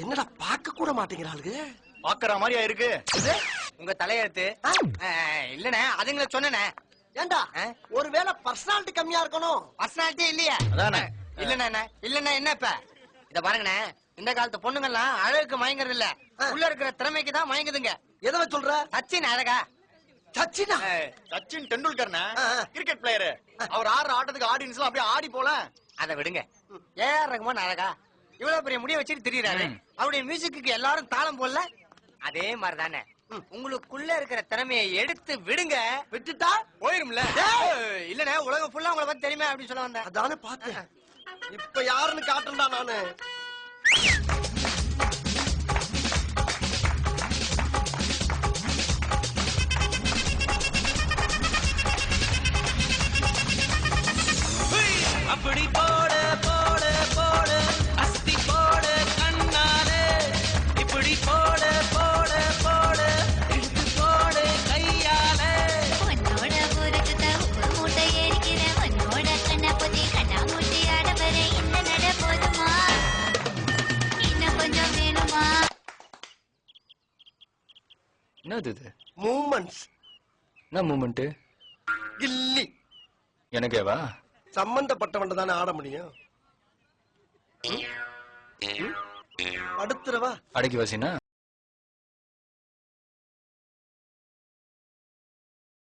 என்னடா பார்க்க கூட மாட்டேங்கிறாளுங்க. பாக்குற மாதிரியா இருக்கு உங்க தலையெழுத்து. இல்லண்ணே அதுங்களை சொன்னேனே. ஏண்டா ஒருவேளை பர்சனாலிட்டி கம்மியா இருக்கணும். பர்சனாலிட்டி இல்லையா? அதானே. இல்லண்ணே இல்லண்ணே என்ன இப்ப இத பாருங்கண்ணே, இந்த காலத்து பொண்ணுங்கெல்லாம் அழகுக்கு மயங்குறது இல்ல, உள்ள இருக்கிற திறமைக்கு தான் மயங்குதுங்க. எதை சொல்ற? சச்சின் அழகா? சச்சினா? Sachin Tendulkar cricket player. அவர் ஆடுற ஆட்டத்துக்கு ஆடியன்ஸ் எல்லாம் அப்படியே ஆடி போல. அதை விடுங்க. ஏஆர் ரகுமான் அழகா? இவ்வளவு பெரிய முடிய வச்சுட்டு திரியறாரு. அவருடைய மியூசிக்கு எல்லாரும் தாளம் போடல. அதே மாதிரிதானே உங்களுக்குள்ள இருக்கிற திறமையை எடுத்து விடுங்க. விட்டுட்டா போயிரும்ல. இல்லண்ணே உலகம் ஃபுல்லா உங்களை பத்தி தெரியுமே அப்படின்னு சொல்ல வந்தேன். அதானே பார்த்தேன். இப்ப யாருன்னு காட்டுறா நானு. அப்படி போடு போடு போடு அஸ்தி போடு கண்ணாலே, இப்படி போடு போடு போடு இழுத்து போடு கையாலே. உன்னோட ஊருக்கு உப்பு மூட்டை ஏறிக்கிறேன், உன்னோட கண்ணா பொத்தி கண்ணா மூட்டி ஆடவர இந்த நட போதுமா, இன்னும் கொஞ்சம் வேணுமா? என்னது இது? மூமெண்ட்ஸ். என்ன மூமெண்ட்? கில்லி. எனக்கேவா? சம்பந்தப்பட்டவன் தானே ஆட முடியும். அடுத்துறவா அடக்கி வாசினா